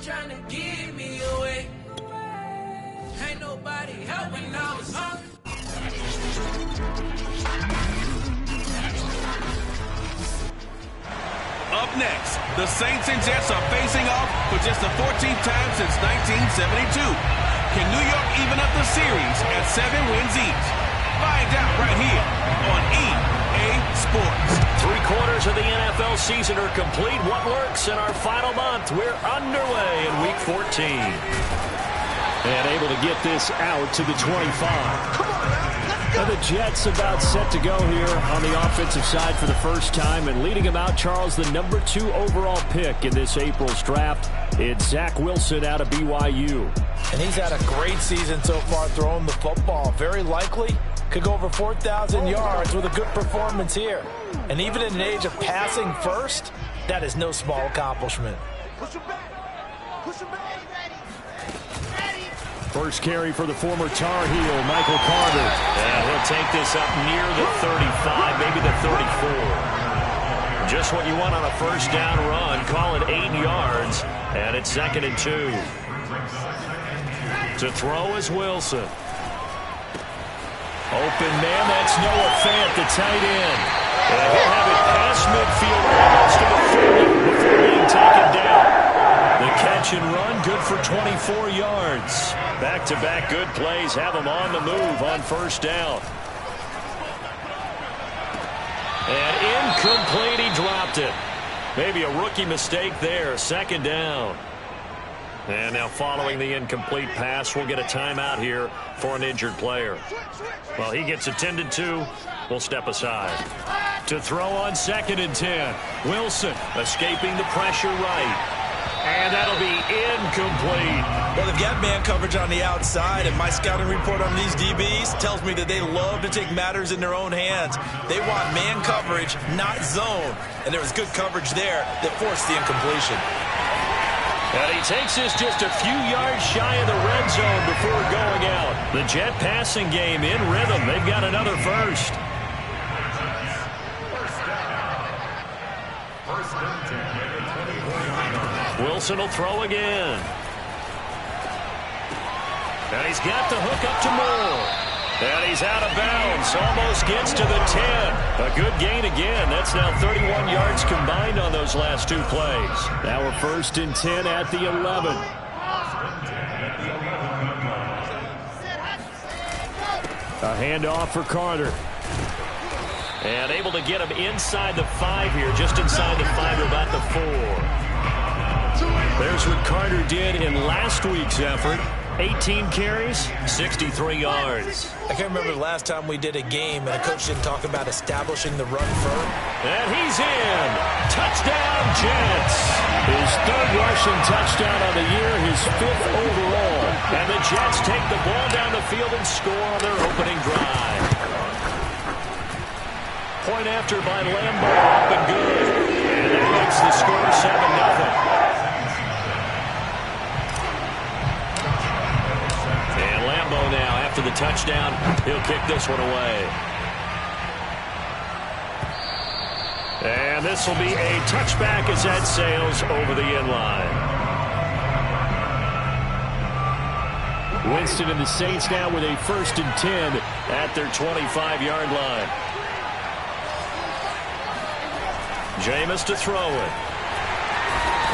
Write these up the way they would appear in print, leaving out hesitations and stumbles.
trying to give me away. Ain't nobody helping, I was hungry. Up next, the Saints and Jets are facing off for just the 14th time since 1972. Can New York even up the series at 7 wins each? Find out right here on EA Sports. 3/4 of the NFL season are complete. What works in our final month? We're underway in Week 14. And able to get this out to the 25. Come on, man. And the Jets about set to go here on the offensive side for the first time. And leading them out, Charles, the number 2 overall pick in this April's draft. It's Zach Wilson out of BYU. And he's had a great season so far throwing the football. Very likely could go over 4,000 yards with a good performance here. And even in an age of passing first, that is no small accomplishment. Push him back. Push him back. First carry for the former Tar Heel, Michael Carter. And he'll take this up near the 35, maybe the 34. Just what you want on a first down run. Call it 8 yards, and it's 2nd and 2. To throw is Wilson. Open man, that's Noah Fant, the tight end. And he'll have it past midfield almost to the 40 before being taken down. The catch and run, good for 24 yards. Back-to-back good plays have him on the move on first down. And incomplete, he dropped it. Maybe a rookie mistake there, 2nd down. And now following the incomplete pass, we'll get a timeout here for an injured player. Well, he gets attended to. We'll step aside. To throw on 2nd and 10. Wilson escaping the pressure right. And that'll be incomplete. Well, they've got man coverage on the outside, and my scouting report on these DBs tells me that they love to take matters in their own hands. They want man coverage, not zone. And there was good coverage there that forced the incompletion. And he takes this just a few yards shy of the red zone before going out. The Jet passing game in rhythm. They've got another first. Wilson will throw again. And he's got the hook up to Moore. And he's out of bounds. Almost gets to the 10. A good gain again. That's now 31 yards combined on those last 2 plays. Now we're 1st and 10 at the 11. A handoff for Carter. And able to get him inside the 5 here. Just inside the 5 or about the 4. There's what Carter did in last week's effort. 18 carries, 63 yards. I can't remember the last time we did a game and a coach didn't talk about establishing the run firm. And he's in. Touchdown, Jets. His 3rd rushing touchdown of the year, his 5th overall. And the Jets take the ball down the field and score on their opening drive. Point after by Lambo, up and good. And that makes the score 7-0. Now, after the touchdown, he'll kick this one away. And this will be a touchback as that sails over the end line. Winston and the Saints now with a 1st and 10 at their 25-yard line. Jameis to throw it.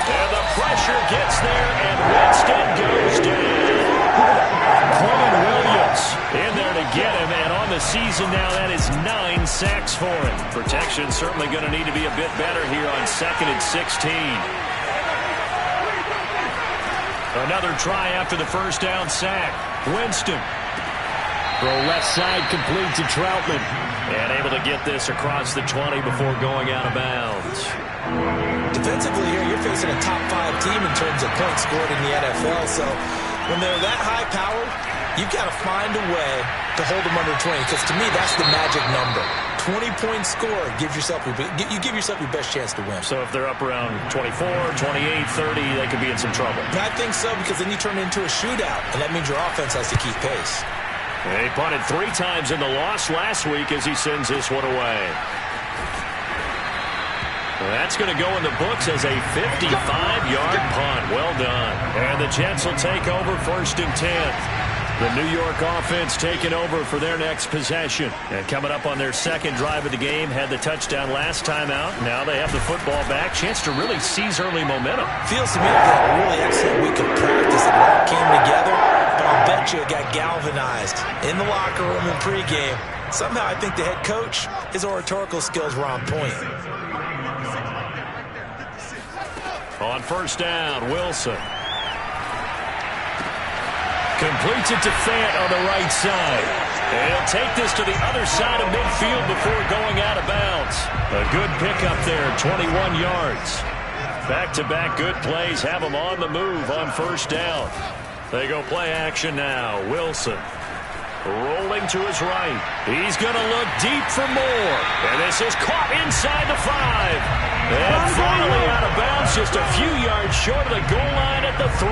And the pressure gets there, and Winston goes down. Quentin Williams in there to get him, and on the season now, that is 9 sacks for him. Protection certainly going to need to be a bit better here on 2nd and 16. Another try after the first down sack. Winston. Throw left side complete to Troutman. And able to get this across the 20 before going out of bounds. Defensively here, you're facing a top 5 team in terms of points scored in the NFL, so when they're that high-powered, you've got to find a way to hold them under 20, because to me, that's the magic number. 20-point score gives yourself you give yourself your best chance to win. So if they're up around 24, 28, 30, they could be in some trouble. I think so, because then you turn it into a shootout, and that means your offense has to keep pace. And he punted 3 times in the loss last week as he sends this one away. That's going to go in the books as a 55-yard punt. Well done. And the Jets will take over 1st and 10. The New York offense taking over for their next possession. And coming up on their second drive of the game, had the touchdown last time out. Now they have the football back. Chance to really seize early momentum. Feels to me like they had a really excellent week of practice. It all came together, but I'll bet you it got galvanized in the locker room and pregame. Somehow I think the head coach, his oratorical skills were on point. On 1st down, Wilson. Completes it to Fant on the right side. And he'll take this to the other side of midfield before going out of bounds. A good pickup there, 21 yards. Back-to-back good plays have him on the move on 1st down. They go play action now. Wilson rolling to his right. He's going to look deep for more. And this is caught inside the 5. And finally out of bounds, just a few yards short of the goal line at the 3.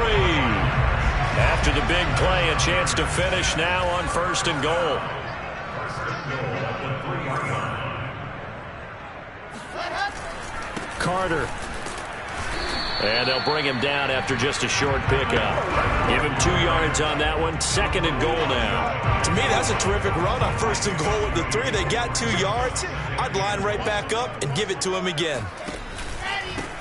After the big play, a chance to finish now on 1st and goal. Carter. And they'll bring him down after just a short pickup. Give him 2 yards on that one. 2nd and goal now. To me, that's a terrific run on 1st and goal at the 3. They got 2 yards. I'd line right back up and give it to him again.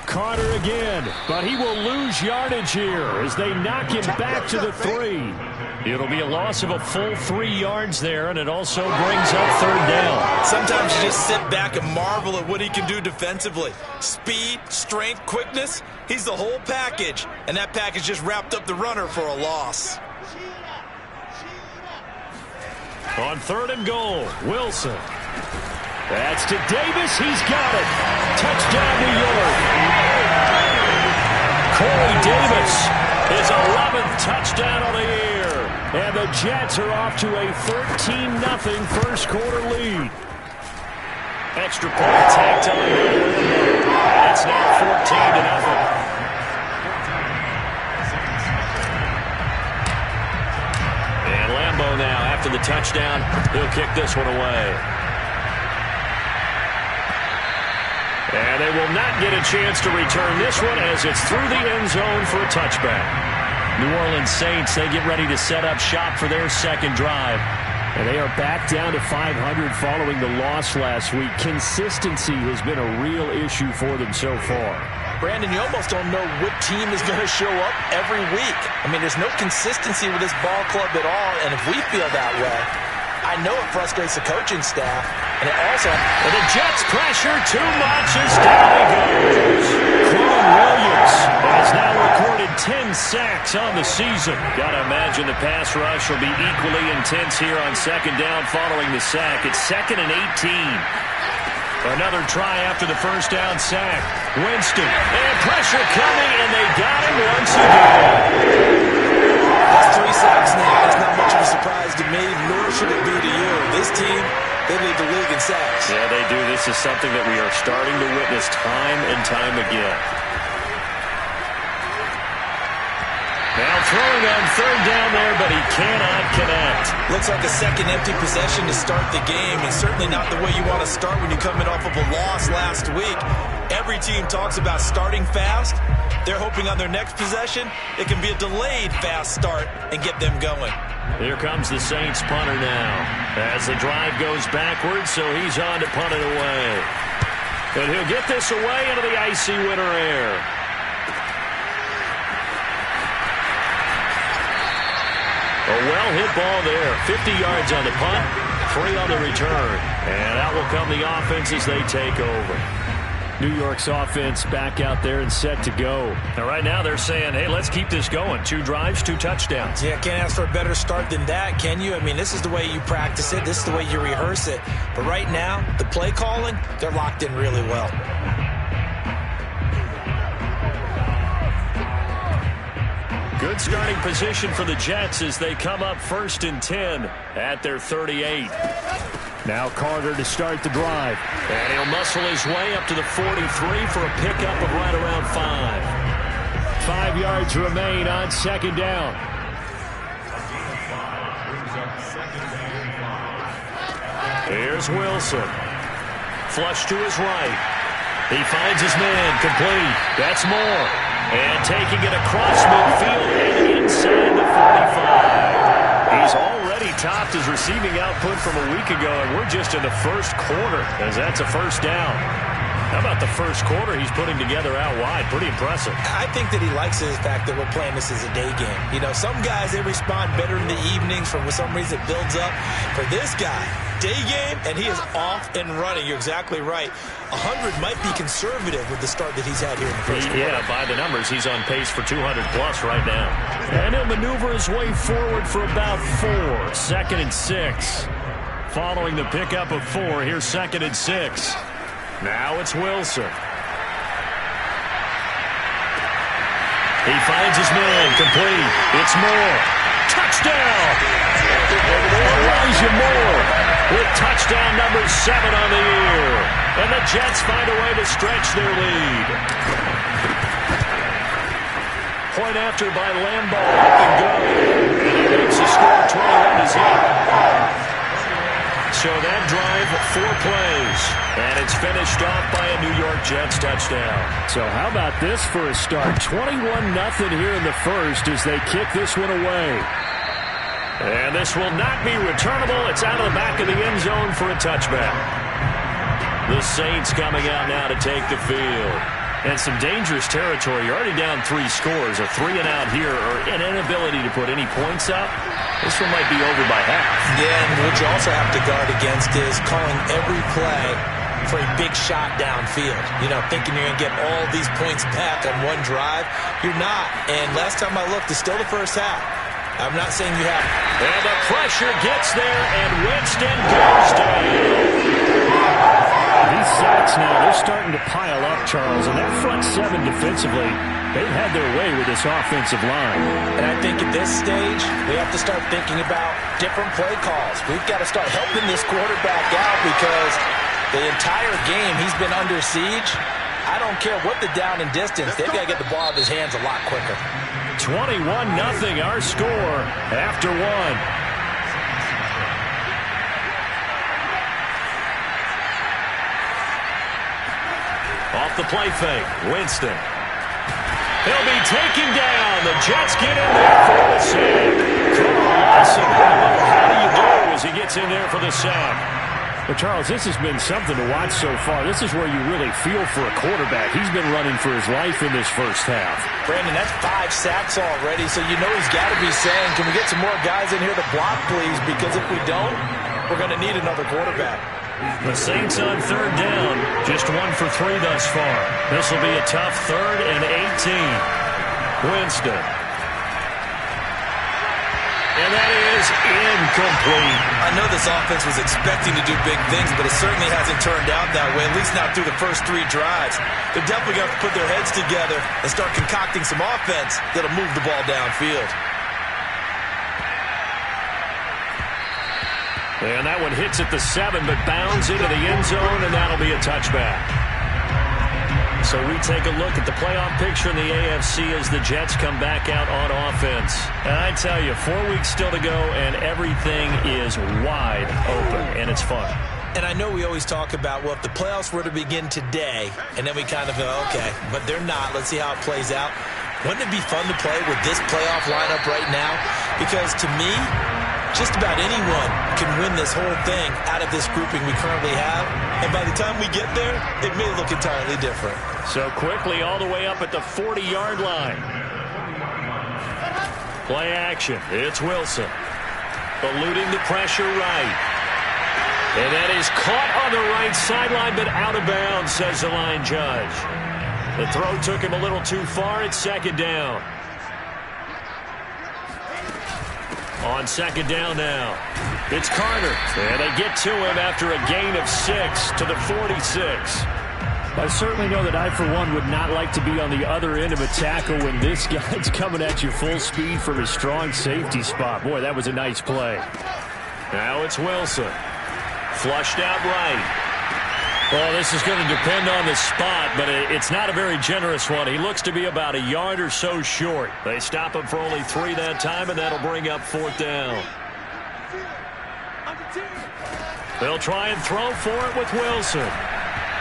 Carter again, but he will lose yardage here as they knock him back to the 3. It'll be a loss of a full 3 yards there, and it also brings up 3rd down. Sometimes you just sit back and marvel at what he can do defensively. Speed, strength, quickness, he's the whole package, and that package just wrapped up the runner for a loss. On 3rd and goal, Wilson. That's to Davis. He's got it. Touchdown, New York. Corey Davis, his 11th touchdown of the year. And the Jets are off to a 13-0 first quarter lead. Extra point tacked on there. It's now 14-0. And Lambeau now, after the touchdown, he'll kick this one away. And they will not get a chance to return this one as it's through the end zone for a touchback. New Orleans Saints, they get ready to set up shop for their second drive. And they are back down to 500 following the loss last week. Consistency has been a real issue for them so far. Brandon, you almost don't know what team is going to show up every week. I mean, there's no consistency with this ball club at all, and if we feel that way, I know it frustrates the coaching staff, and it also... And the Jets pressure too much as down he goes. Quinn Williams has now recorded 10 sacks on the season. Got to imagine the pass rush will be equally intense here on 2nd down following the sack. It's 2nd and 18. Another try after the 1st down sack. Winston, and pressure coming, and they got him once again. That's 3 sacks now. That's not much of a surprise to me, nor should it be to you. This team, they lead the league in sacks. Yeah, they do. This is something that we are starting to witness time and time again. Now throwing on 3rd down there, but he cannot connect. Looks like a second empty possession to start the game, and certainly not the way you want to start when you're coming off of a loss last week. Every team talks about starting fast. They're hoping on their next possession, it can be a delayed fast start and get them going. Here comes the Saints punter now. As the drive goes backwards, so he's on to punt it away. And he'll get this away into the icy winter air. A well-hit ball there. 50 yards on the punt, 3 on the return. And out will come the offense as they take over. New York's offense back out there and set to go. And right now they're saying, hey, let's keep this going. 2 drives, 2 touchdowns. Yeah, can't ask for a better start than that, can you? I mean, this is the way you practice it. This is the way you rehearse it. But right now, the play calling, they're locked in really well. Good starting position for the Jets as they come up 1st and 10 at their 38. Now Carter to start the drive. And he'll muscle his way up to the 43 for a pickup of right around 5. 5 yards remain on 2nd down. Here's Wilson. Flush to his right. He finds his man, complete. That's more. And taking it across midfield and inside the 45. He's already topped his receiving output from a week ago, and we're just in the first quarter, as that's a first down. How about the first quarter he's putting together out wide? Pretty impressive. I think that he likes the fact that we're playing this as a day game. You know, some guys, they respond better in the evenings. For some reason, it builds up. For this guy, day game, and he is off and running. You're exactly right. 100 might be conservative with the start that he's had here in the first quarter. Yeah, by the numbers, he's on pace for 200-plus right now. And he'll maneuver his way forward for about 4. 2nd and 6. Following the pickup of 4, here's 2nd and 6. Now it's Wilson. He finds his man, complete. It's Moore. Touchdown! Elijah Moore with touchdown number 7 on the year. And the Jets find a way to stretch their lead. Point after by Lambeau. Up and go. And he makes the score 21-0. So that drive, 4 plays. And it's finished off by a New York Jets touchdown. So how about this for a start? 21-0 here in the first as they kick this one away. And this will not be returnable. It's out of the back of the end zone for a touchback. The Saints coming out now to take the field. And some dangerous territory. You're already down 3 scores. A 3-and-out here, or an inability to put any points up. This one might be over by half. Yeah, and what you also have to guard against is calling every play for a big shot downfield. You know, thinking you're going to get all these points back on one drive. You're not. And last time I looked, it's still the first half. I'm not saying you have. And the pressure gets there, and Winston goes down. These sacks now, they're starting to pile up, Charles. And that front 7 defensively, they've had their way with this offensive line. And I think at this stage, we have to start thinking about different play calls. We've got to start helping this quarterback out because the entire game he's been under siege. I don't care what the down and distance. They've got to get the ball out of his hands a lot quicker. 21-0 our score after 1. Off the play fake, Winston. He'll be taken down. The Jets get in there for the sack. Carl Lawson, how do you do as he gets in there for the sack? Well, Charles, this has been something to watch so far. This is where you really feel for a quarterback. He's been running for his life in this first half. Brandon, that's 5 sacks already, so you know he's got to be saying, can we get some more guys in here to block, please? Because if we don't, we're going to need another quarterback. The Saints on 3rd down, just 1 for 3 thus far. This will be a tough 3rd and 18. Winston. And that is incomplete. I know this offense was expecting to do big things, but it certainly hasn't turned out that way, at least not through the first 3 drives. They're definitely going to have to put their heads together and start concocting some offense that'll move the ball downfield. And that one hits at the 7, but bounds into the end zone, and that'll be a touchback. So we take a look at the playoff picture in the AFC as the Jets come back out on offense. And I tell you, 4 weeks still to go, and everything is wide open, and it's fun. And I know we always talk about, well, if the playoffs were to begin today, and then we kind of go, okay, but they're not. Let's see how it plays out. Wouldn't it be fun to play with this playoff lineup right now? Because to me, just about anyone can win this whole thing out of this grouping we currently have. And by the time we get there, it may look entirely different. So quickly all the way up at the 40-yard line. Play action. It's Wilson. Eluding the pressure right. And that is caught on the right sideline, but out of bounds, says the line judge. The throw took him a little too far. It's 2nd down. On 2nd down now, it's Carter. And they get to him after a gain of 6 to the 46. I certainly know that I, for one, would not like to be on the other end of a tackle when this guy's coming at you full speed from his strong safety spot. Boy, that was a nice play. Now it's Wilson. Flushed out right. Well, this is going to depend on the spot, but it's not a very generous one. He looks to be about a yard or so short. They stop him for only 3 that time, and that'll bring up 4th down. They'll try and throw for it with Wilson.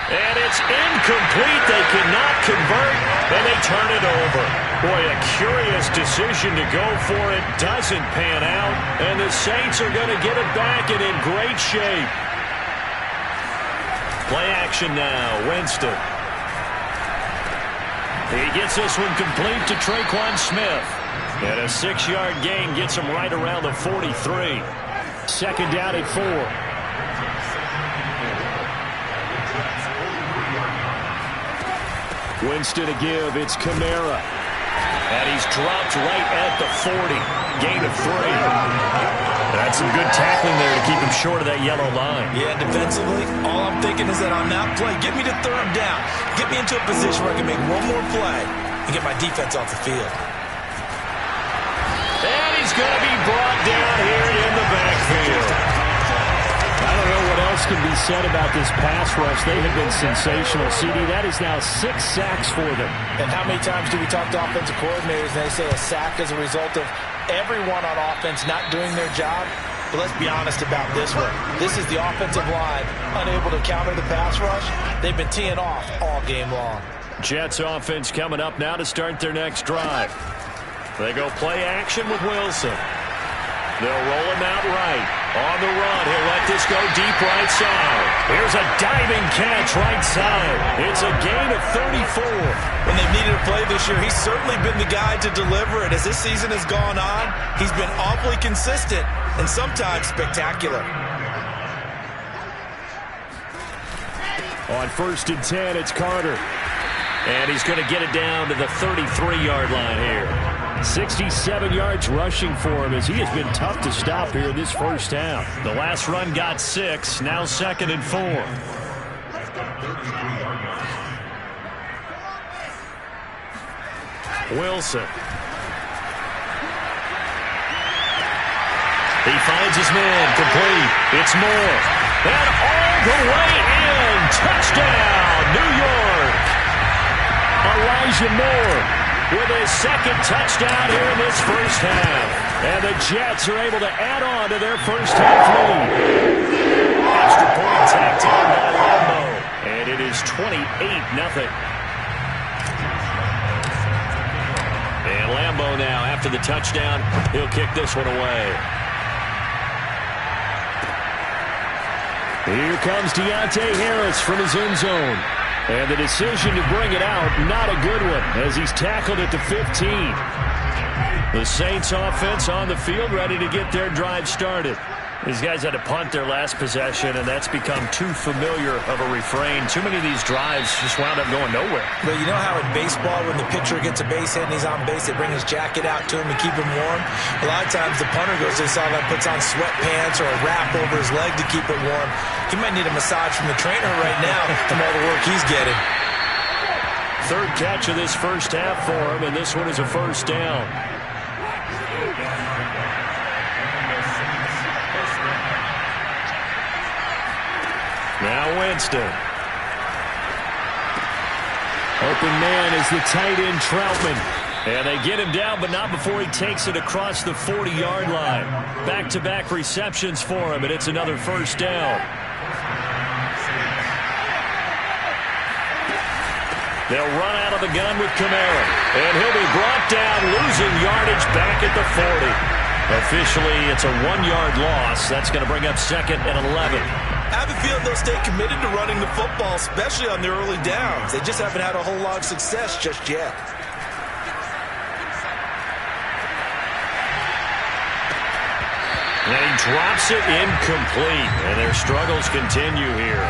And it's incomplete. They cannot convert, and they turn it over. Boy, a curious decision to go for it. Doesn't pan out, and the Saints are going to get it back and in great shape. Play action now. Winston. He gets this one complete to Traquan Smith. And a 6-yard gain gets him right around the 43. Second down at 4. Winston to give. It's Kamara. And he's dropped right at the 40. Gain of 3. That's some good tackling there to keep him short of that yellow line. Yeah, defensively, all I'm thinking is that on that play, get me to third down. Get me into a position where I can make one more play and get my defense off the field. And he's going to be brought down here in the backfield. I don't know what else can be said about this pass rush. They have been sensational. CD, that is now 6 sacks for them. And how many times do we talk to offensive coordinators and they say a sack is a result of everyone on offense not doing their job? But let's be honest about this one. This is the offensive line unable to counter the pass rush. They've been teeing off all game long. Jets offense coming up now to start their next drive. They go play action with Wilson. They'll roll him out right. On the run, he'll let this go deep right side. Here's a diving catch right side. It's a gain of 34. When they've needed a play this year, he's certainly been the guy to deliver it. As this season has gone on, he's been awfully consistent and sometimes spectacular. On 1st and 10, it's Carter. And he's going to get it down to the 33-yard line here. 67 yards rushing for him as he has been tough to stop here in this first half. The last run got 6, now 2nd and 4. Wilson. He finds his man, complete. It's Moore. And all the way in. Touchdown, New York. Elijah Moore with his 2nd touchdown here in this first half. And the Jets are able to add on to their first half lead. Extra point tacked on by Lambo. And it is 28-0. And Lambo now, after the touchdown, he'll kick this one away. Here comes Deontay Harris from his end zone. And the decision to bring it out, not a good one, as he's tackled at the 15. The Saints offense on the field, ready to get their drive started. These guys had to punt their last possession, and that's become too familiar of a refrain. Too many of these drives just wound up going nowhere. But you know how in baseball, when the pitcher gets a base hit and he's on base, they bring his jacket out to him to keep him warm? A lot of times the punter goes to the sideline, puts on sweatpants or a wrap over his leg to keep it warm. He might need a massage from the trainer right now from all the work he's getting. 3rd catch of this first half for him, and this one is a first down. Now Winston. Open man is the tight end Troutman. And they get him down, but not before he takes it across the 40-yard line. Back-to-back receptions for him, and it's another first down. They'll run out of the gun with Kamara. And he'll be brought down, losing yardage back at the 40. Officially, it's a 1-yard loss. That's going to bring up 2nd and 11. I have a feeling they'll stay committed to running the football, especially on their early downs. They just haven't had a whole lot of success just yet. And he drops it incomplete. And their struggles continue here.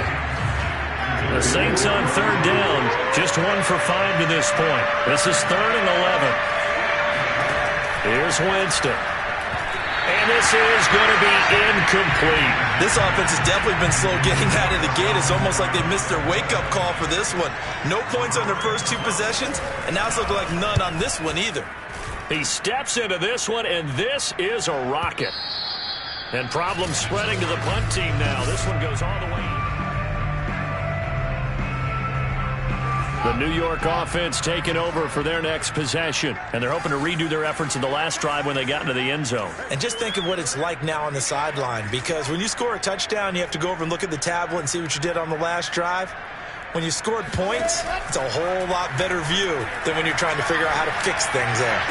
The Saints on 3rd down. Just 1 for 5 to this point. This is 3rd and 11. Here's Winston. And this is going to be incomplete. This offense has definitely been slow getting out of the gate. It's almost like they missed their wake-up call for this one. No points on their first 2 possessions, and now it's looking like none on this one either. He steps into this one, and this is a rocket. And problems spreading to the punt team now. This one goes all the way. The New York offense taking over for their next possession. And they're hoping to redo their efforts in the last drive when they got into the end zone. And just think of what it's like now on the sideline. Because when you score a touchdown, you have to go over and look at the tablet and see what you did on the last drive. when you scored points, it's a whole lot better view than when you're trying to figure out how to fix things there.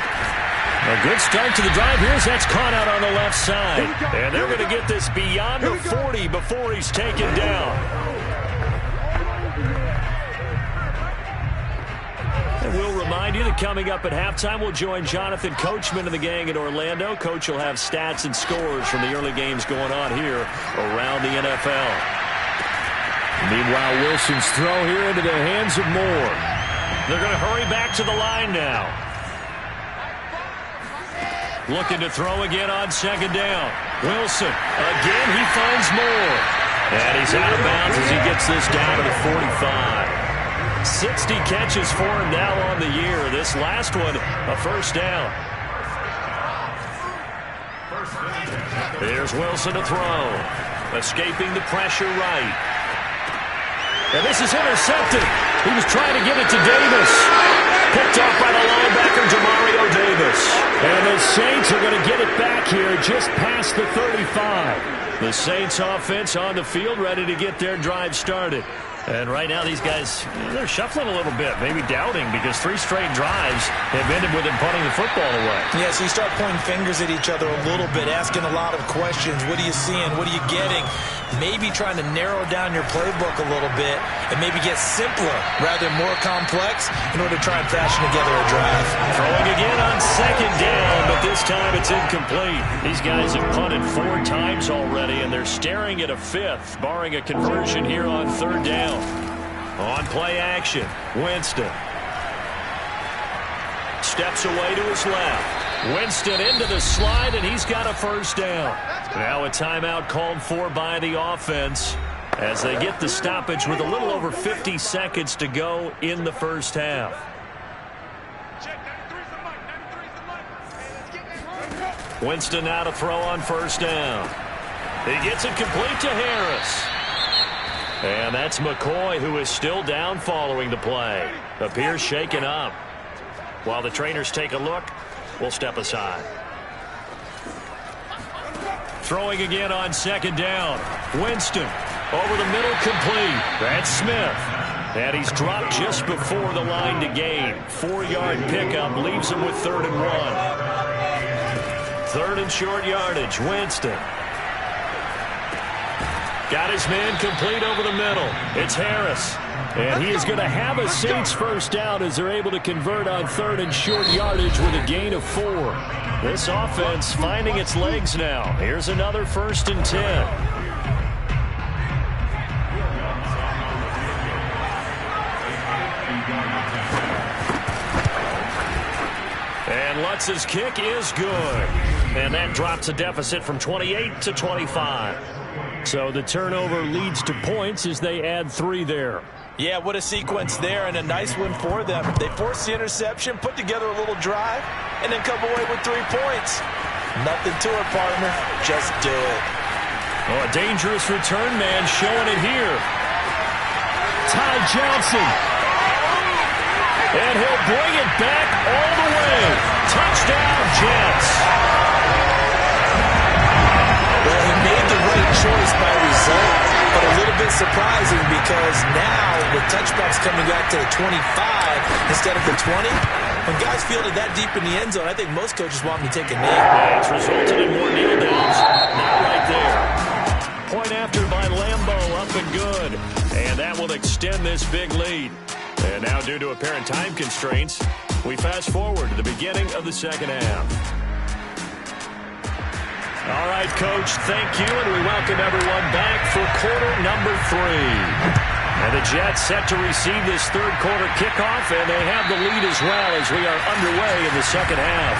A good start to the drive. Here's that's caught out on the left side. And they're going to get this beyond the 40 before he's taken down. And we'll remind you that coming up at halftime, we'll join Jonathan Coachman and the gang in Orlando. Coach will have stats and scores from the early games going on here around the NFL. Meanwhile, Wilson's throw here into the hands of Moore. They're going to hurry back to the line now. Looking to throw again on second down. Wilson, again, he finds Moore. And he's out of bounds as he gets this down to the 45. 60 catches for him now on the year. This last one, a first down. Here's Wilson to throw. Escaping the pressure right. And this is intercepted. He was trying to get it to Davis. Picked off by the linebacker, Jamario Davis. And the Saints are going to get it back here just past the 35. The Saints offense on the field ready to get their drive started. And right now these guys, they're shuffling a little bit, maybe doubting, because 3 straight drives have ended with them punting the football away. Yeah, so you start pointing fingers at each other a little bit, asking a lot of questions. What are you seeing? What are you getting? Maybe trying to narrow down your playbook a little bit and maybe get simpler rather than more complex in order to try and fashion together a drive. Throwing again on second down, but this time it's incomplete. These guys have punted 4 times already, and they're staring at a 5th, barring a conversion here on third down. On play action, Winston. Steps away to his left. Winston into the slide, and he's got a first down. Now a timeout called for by the offense as they get the stoppage with a little over 50 seconds to go in the first half. Winston now to throw on first down. He gets it complete to Harris. And that's McCoy, who is still down following the play. Appears shaken up. While the trainers take a look, we'll step aside. Throwing again on second down. Winston over the middle, complete. That's Smith. And he's dropped just before the line to gain. 4-yard pickup leaves him with 3rd and 1. 3rd and short yardage. Winston. Got his man complete over the middle. It's Harris. And he is going to have a Saints first down as they're able to convert on 3rd and short yardage with a gain of 4. This offense finding its legs now. Here's another 1st and 10. And Lutz's kick is good. And that drops a deficit from 28 to 25. So the turnover leads to points as they add 3 there. Yeah, what a sequence there, and a nice one for them. They forced the interception, put together a little drive, and then come away with 3 points. Nothing to it, partner. Just do it. Oh, a dangerous return man showing it here. Ty Johnson. And he'll bring it back all the way. Touchdown, Jets. Well, he made the right choice by result, but a little bit surprising because now the touchback's coming back to the 25 instead of the 20. When guys field it that deep in the end zone, I think most coaches want them to take a knee. Yeah, it's resulted in more kneel downs. Not right there. Point after by Lambeau, up and good. And that will extend this big lead. And now, due to apparent time constraints, we fast forward to the beginning of the second half. All right, Coach, thank you, and we welcome everyone back for quarter number 3. And the Jets set to receive this third quarter kickoff, and they have the lead as well as we are underway in the second half.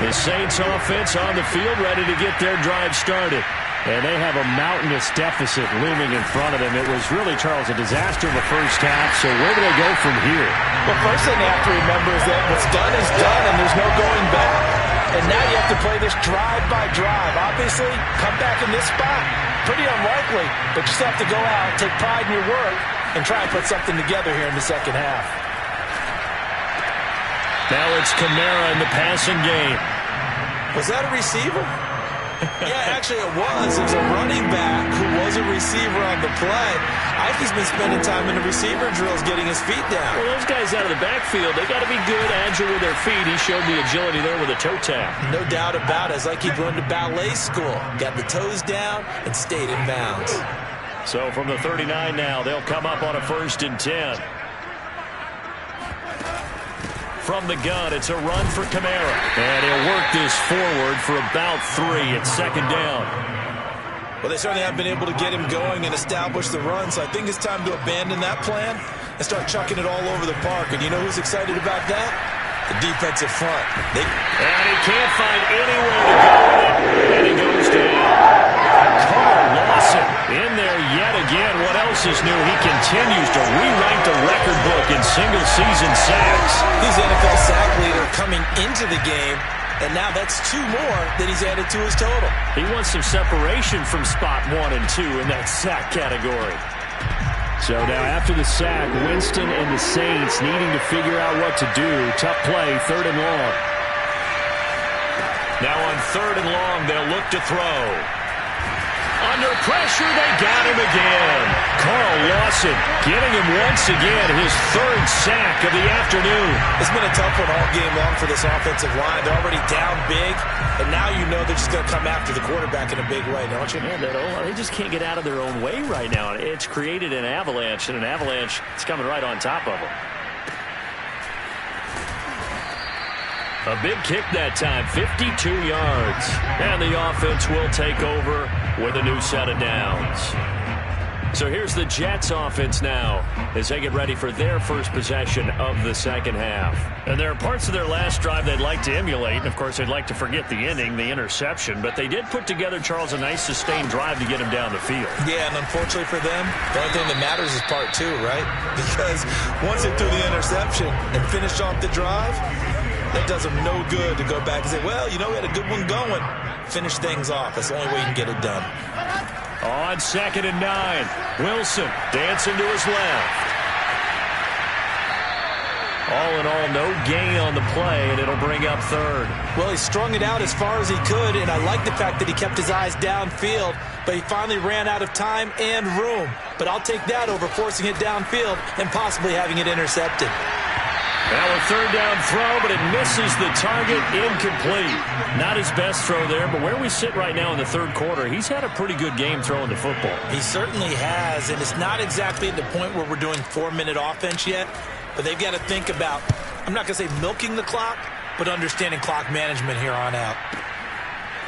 The Saints offense on the field ready to get their drive started. And they have a mountainous deficit looming in front of them. It was really, Charles, a disaster in the first half. So where do they go from here? Well, first thing they have to remember is that what's done is done, and there's no going back. And now you have to play this drive by drive. Obviously, come back in this spot. Pretty unlikely, but you still have to go out, take pride in your work, and try and put something together here in the second half. Now it's Kamara in the passing game. Was that a receiver? Yeah, actually it was. It was a running back who was a receiver on the play. I think he's been spending time in the receiver drills getting his feet down. Well, those guys out of the backfield, they got to be good, agile with their feet. He showed the agility there with a toe tap. No doubt about it. It's like he'd run to ballet school. Got the toes down and stayed in bounds. So from the 39 now, they'll come up on a 1st and 10. From the gun, it's a run for Kamara. And he'll work this forward for about 3. It's 2nd down. Well, they certainly have been able to get him going and establish the run, so I think it's time to abandon that plan and start chucking it all over the park. And you know who's excited about that? The defensive front. And he can't find anywhere to go with it, and he goes down. Carl Lawson in there yet again. What else is new? He continues to rewrite the record book in single-season sacks. He's the NFL sack leader coming into the game, and now that's 2 more that he's added to his total. He wants some separation from spot 1 and 2 in that sack category. So now after the sack, Winston and the Saints needing to figure out what to do. Tough play, 3rd and long. Now on 3rd and long, they'll look to throw. Under pressure, they got him again. Carl Lawson getting him once again, his 3rd sack of the afternoon. It's been a tough one all game long for this offensive line. They're already down big, and now you know they're just going to come after the quarterback in a big way, don't you? Yeah, they just can't get out of their own way right now. It's created an avalanche, and an avalanche is coming right on top of them. A big kick that time, 52 yards. And the offense will take over with a new set of downs. So here's the Jets offense now as they get ready for their first possession of the 2nd half. And there are parts of their last drive they'd like to emulate. And, of course, they'd like to forget the ending, the interception. But they did put together, Charles, a nice sustained drive to get him down the field. Yeah, and unfortunately for them, the only thing that matters is part 2, right? Because once they threw the interception and finished off the drive, that does them no good to go back and say, well, you know, we had a good one going. Finish things off. That's the only way you can get it done. On 2nd and 9, Wilson dancing to his left. All in all, no gain on the play, and it'll bring up 3rd. Well, he strung it out as far as he could, and I like the fact that he kept his eyes downfield, but he finally ran out of time and room. But I'll take that over forcing it downfield and possibly having it intercepted. Now a 3rd down throw, but it misses the target, incomplete. Not his best throw there, but where we sit right now in the 3rd quarter, he's had a pretty good game throwing the football. He certainly has, and it's not exactly at the point where we're doing 4-minute offense yet, but they've got to think about, I'm not going to say milking the clock, but understanding clock management here on out.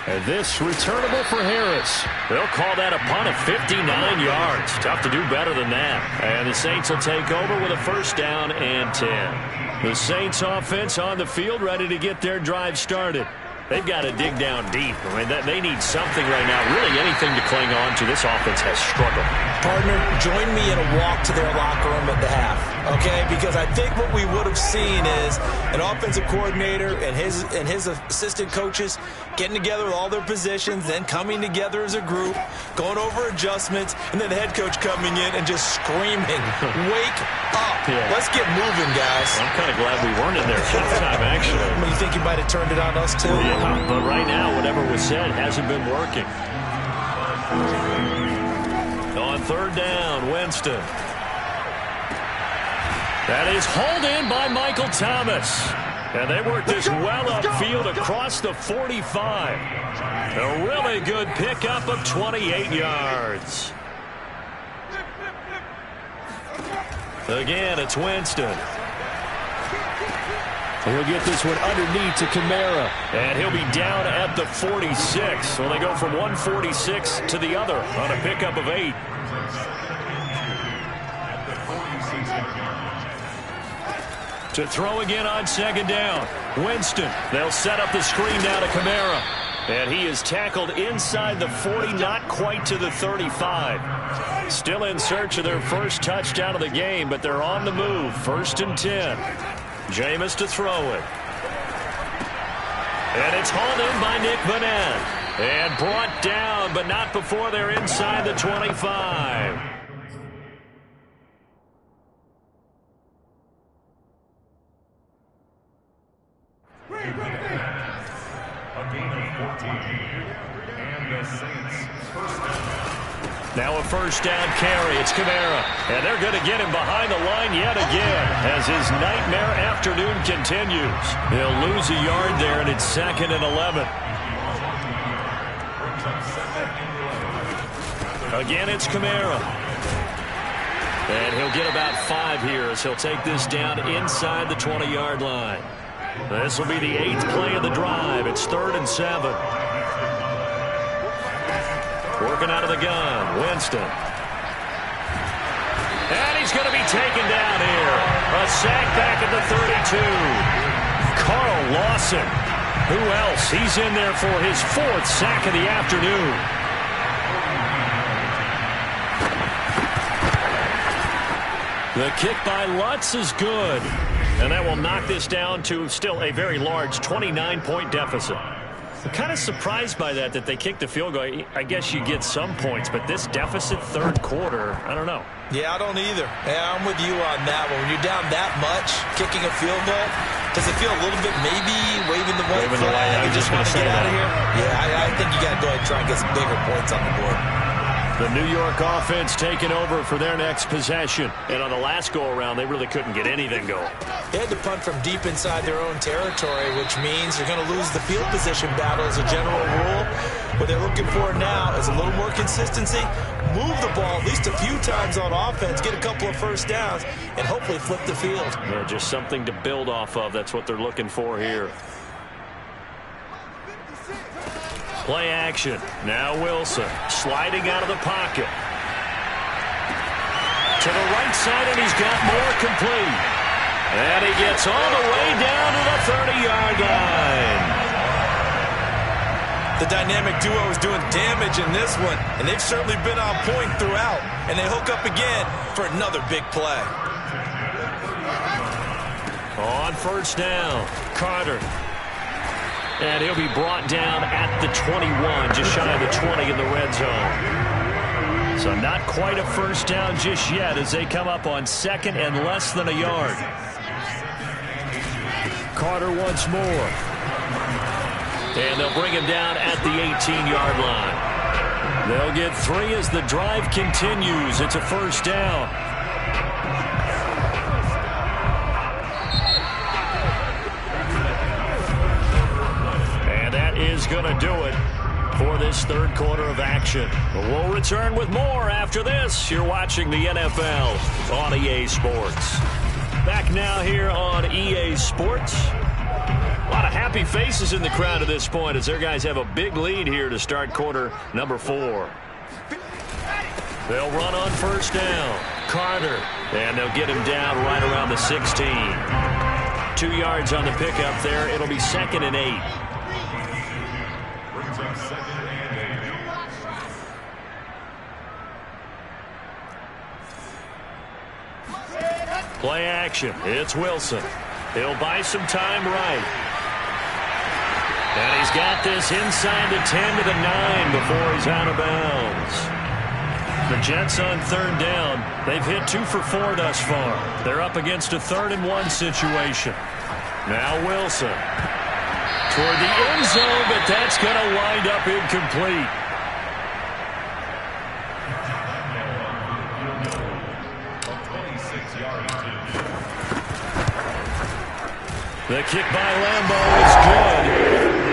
And this returnable for Harris. They'll call that a punt of 59 yards. Tough to do better than that. And the Saints will take over with a 1st down and 10. The Saints offense on the field ready to get their drive started. They've got to dig down deep. I mean, they need something right now, really anything to cling on to. This offense has struggled. Partner, join me in a walk to their locker room at the half, okay? Because I think what we would have seen is an offensive coordinator and his assistant coaches getting together with all their positions, then coming together as a group, going over adjustments, and then the head coach coming in and just screaming, wake up. Yeah. Let's get moving, guys. I'm kind of glad we weren't in there halftime, actually. I mean, you think he might have turned it on us, too? Yeah, but right now, whatever was said hasn't been working. On 3rd down, Winston. That is hauled in by Michael Thomas. And they work this well upfield across the 45. A really good pickup of 28 yards. Again, it's Winston. He'll get this one underneath to Kamara. And he'll be down at the 46. So they go from 146 to the other on a pickup of 8. To throw again on 2nd down. Winston. They'll set up the screen down to Kamara. And he is tackled inside the 40, not quite to the 35. Still in search of their first touchdown of the game, but they're on the move. 1st and 10. Jameis to throw it. And it's hauled in by Nick Vanette. And brought down, but not before they're inside the 25. A gain of Now a first down carry. It's Kamara. And they're going to get him behind the line yet again as his nightmare afternoon continues. He'll lose a yard there, and it's 2nd and 11. Again, it's Kamara. And he'll get about 5 here as he'll take this down inside the 20-yard line. This will be the 8th play of the drive. It's 3rd and 7. Working out of the gun, Winston. And he's going to be taken down here. A sack back at the 32. Carl Lawson. Who else? He's in there for his 4th sack of the afternoon. The kick by Lutz is good. And that will knock this down to still a very large 29-point deficit. I'm kind of surprised by that they kicked the field goal. I guess you get some points, but this deficit 3rd quarter, I don't know. Yeah, I don't either. Yeah, I'm with you on that one. When you're down that much, kicking a field goal, does it feel a little bit maybe waving the white flag and just want to get out of here? Yeah, I think you got to go ahead and try and get some bigger points on the board. The New York offense taking over for their next possession. And on the last go-around, they really couldn't get anything going. They had to punt from deep inside their own territory, which means you're going to lose the field position battle as a general rule. What they're looking for now is a little more consistency, move the ball at least a few times on offense, get a couple of first downs, and hopefully flip the field. Yeah, just something to build off of. That's what they're looking for here. Play action. Now Wilson sliding out of the pocket. To the right side, and he's got more complete. And he gets all the way down to the 30-yard line. The dynamic duo is doing damage in this one, and they've certainly been on point throughout. And they hook up again for another big play. On first down, Carter. And he'll be brought down at the 21, just shy of the 20 in the red zone. So not quite a first down just yet as they come up on 2nd and less than a yard. Carter once more. And they'll bring him down at the 18-yard line. They'll get 3 as the drive continues. It's a first down. Is going to do it for this 3rd quarter of action. We'll return with more after this. You're watching the NFL on EA Sports. Back now here on EA Sports. A lot of happy faces in the crowd at this point as their guys have a big lead here to start quarter number 4. They'll run on first down. Carter. And they'll get him down right around the 16. 2 yards on the pickup there. It'll be 2nd and 8. Play action. It's Wilson. He'll buy some time right. And he's got this inside the 10 to the 9 before he's out of bounds. The Jets on 3rd down. They've hit 2 for 4 thus far. They're up against a 3rd and 1 situation. Now Wilson. Toward the end zone, but that's going to wind up incomplete. The kick by Lambeau is good.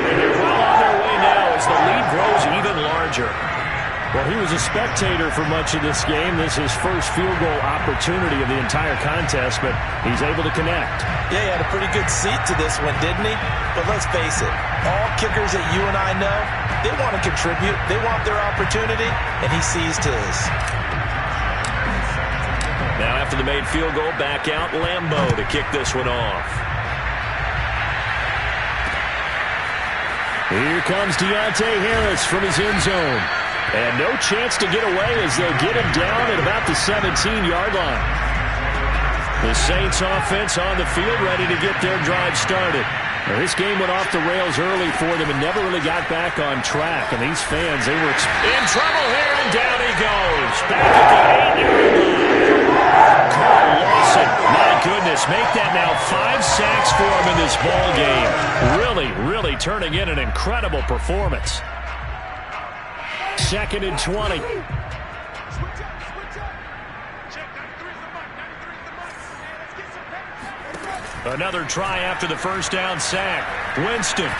And they're well on their way now as the lead grows even larger. Well, he was a spectator for much of this game. This is his first field goal opportunity of the entire contest, but he's able to connect. Yeah, he had a pretty good seat to this one, didn't he? But let's face it, all kickers that you and I know, they want to contribute. They want their opportunity, and he seized his. Now after the made field goal, back out Lambeau to kick this one off. Here comes Deontay Harris from his end zone. And no chance to get away as they'll get him down at about the 17-yard line. The Saints offense on the field ready to get their drive started. Now, this game went off the rails early for them and never really got back on track. And these fans, they were in trouble here, and down he goes. Back at the 8-yard line. Carl Lawson not goodness. Make that now 5 sacks for him in this ball game. Really turning in an incredible performance. 2nd and 20. Another try after the first down sack. Winston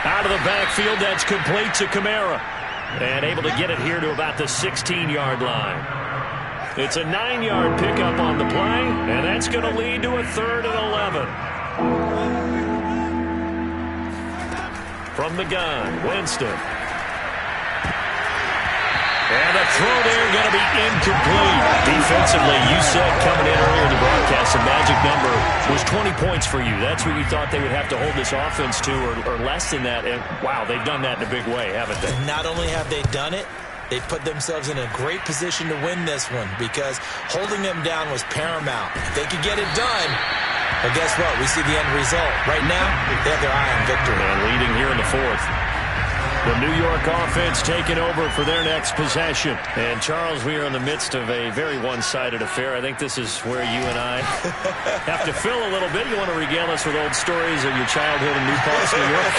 out of the backfield. That's complete to Kamara. And able to get it here to about the 16-yard line. It's a 9-yard pickup on the play, and that's going to lead to a 3rd and 11. From the gun, Winston. And the throw there going to be incomplete. Defensively, you said coming in earlier in the broadcast, the magic number was 20 points for you. That's what you thought they would have to hold this offense to, or less than that. And, wow, they've done that in a big way, haven't they? Not only have they done it, they put themselves in a great position to win this one because holding them down was paramount. If they could get it done, well, guess what? We see the end result. Right now, they have their eye on victory. And leading here in the 4th. The New York offense taking over for their next possession. And, Charles, we are in the midst of a very one-sided affair. I think this is where you and I have to fill a little bit. You want to regale us with old stories of your childhood in New Paltz, New York?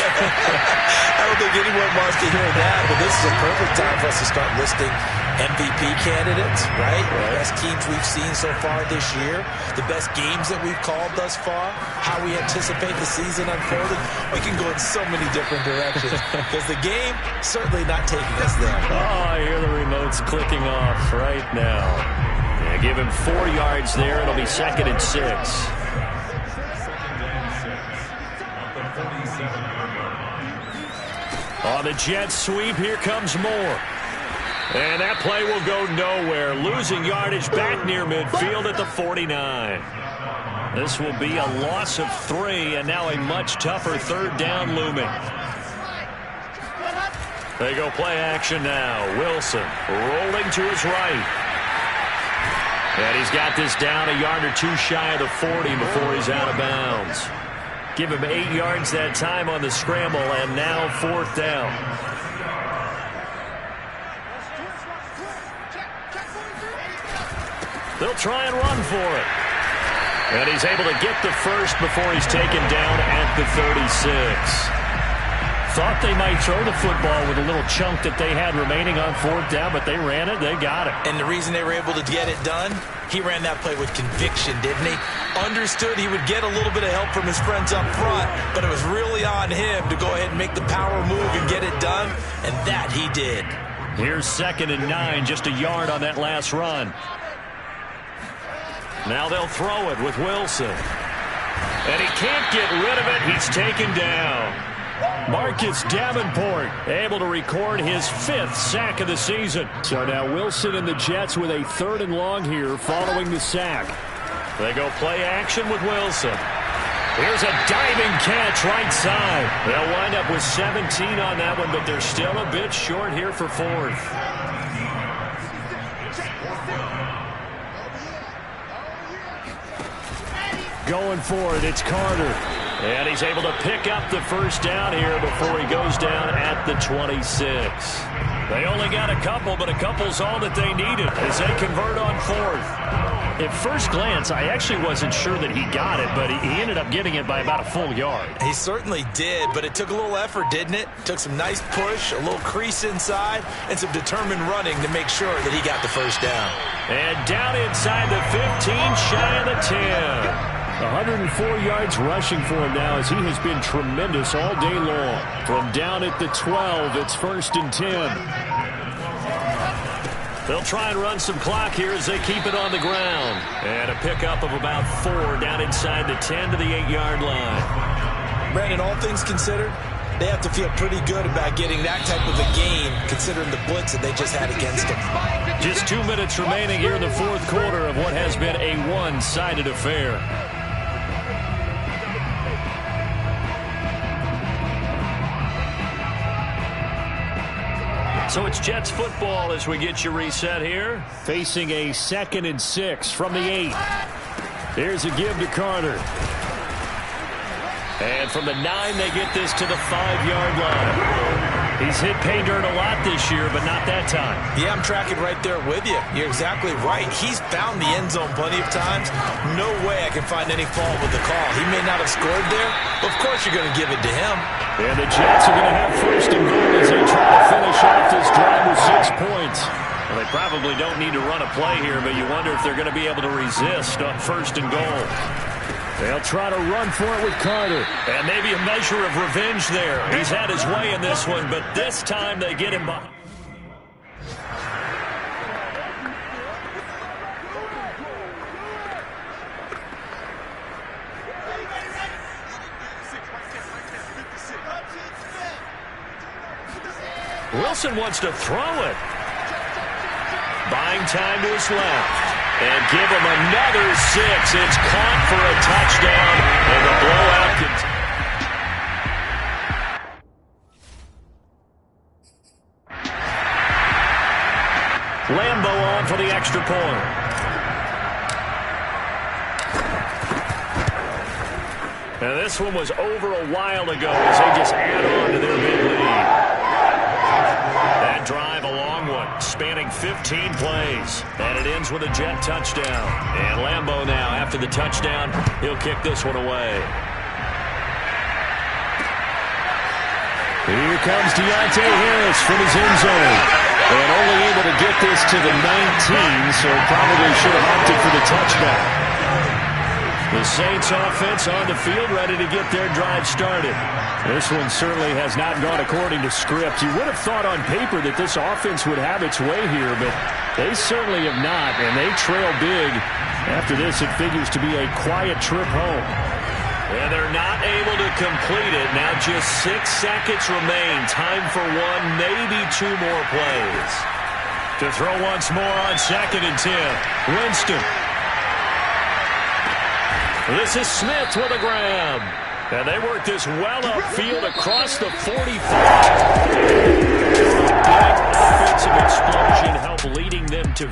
I don't think anyone wants to hear that, but this is a perfect time for us to start listing MVP candidates, right? The best teams we've seen so far this year, the best games that we've called thus far, how we anticipate the season unfolding. We can go in so many different directions because the game certainly not taking us there. Oh, I hear the remotes clicking off right now. Yeah, give him 4 yards there. It'll be 2nd and 6. On the jet sweep, here comes Moore. And that play will go nowhere. Losing yardage back near midfield at the 49. This will be a loss of 3, and now a much tougher 3rd down looming. They go play action now. Wilson rolling to his right. And he's got this down a yard or 2 shy of the 40 before he's out of bounds. Give him 8 yards that time on the scramble, and now 4th down. They'll try and run for it. And he's able to get the first before he's taken down at the 36. Thought they might throw the football with a little chunk that they had remaining on 4th down, but they ran it. They got it. And the reason they were able to get it done, he ran that play with conviction, didn't he? Understood he would get a little bit of help from his friends up front, but it was really on him to go ahead and make the power move and get it done, and that he did. Here's 2nd and 9, just a yard on that last run. Now they'll throw it with Wilson. And he can't get rid of it. He's taken down. Marcus Davenport able to record his 5th sack of the season. So now Wilson and the Jets with a 3rd and long here following the sack. They go play action with Wilson. Here's a diving catch right side. They'll wind up with 17 on that one, but they're still a bit short here for 4th. Going for it, it's Carter. And he's able to pick up the first down here before he goes down at the 26. They only got a couple, but a couple's all that they needed as they convert on 4th. At first glance, I actually wasn't sure that he got it, but he ended up getting it by about a full yard. He certainly did, but it took a little effort, didn't it? Took some nice push, a little crease inside, and some determined running to make sure that he got the first down. And down inside the 15, shy of the 10. 104 yards rushing for him now as he has been tremendous all day long. From down at the 12, it's 1st and 10. They'll try and run some clock here as they keep it on the ground. And a pickup of about 4 down inside the 10 to the 8-yard line. Brandon, all things considered, they have to feel pretty good about getting that type of a game considering the blitz that they just had against them. Just 2 minutes remaining here in the 4th quarter of what has been a one-sided affair. So it's Jets football as we get you reset here. Facing a 2nd and 6 from the 8. Here's a give to Carter. And from the 9, they get this to the 5-yard line. He's hit pay dirt a lot this year, but not that time. Yeah, I'm tracking right there with you. You're exactly right. He's found the end zone plenty of times. No way I can find any fault with the call. He may not have scored there, but of course you're going to give it to him. And the Jets are going to have first and goal as they try to finish off this drive with 6 points. Well, they probably don't need to run a play here, but you wonder if they're going to be able to resist on first and goal. They'll try to run for it with Carter. And maybe a measure of revenge there. He's had his way in this one, but this time they get him by. Wilson wants to throw it. Buying time to his left. And give him another 6. It's caught for a touchdown. And the blowout continues. Lambo on for the extra point. And this one was over a while ago as they just add on to their big lead. That drive, a long one, spanning 15 plays. And it ends with a Jet touchdown. And Lambo now, after the touchdown, he'll kick this one away. Here comes Deontay Harris from his end zone. And only able to get this to the 19, so probably should have opted for the touchback. The Saints offense on the field, ready to get their drive started. This one certainly has not gone according to script. You would have thought on paper that this offense would have its way here, but they certainly have not, and they trail big. After this, it figures to be a quiet trip home. And they're not able to complete it. Now just 6 seconds remain. Time for one, maybe 2 more plays. To throw once more on 2nd and 10. Winston. This is Smith with a grab. And they work this well upfield across the 45. Big offensive explosion help leading them to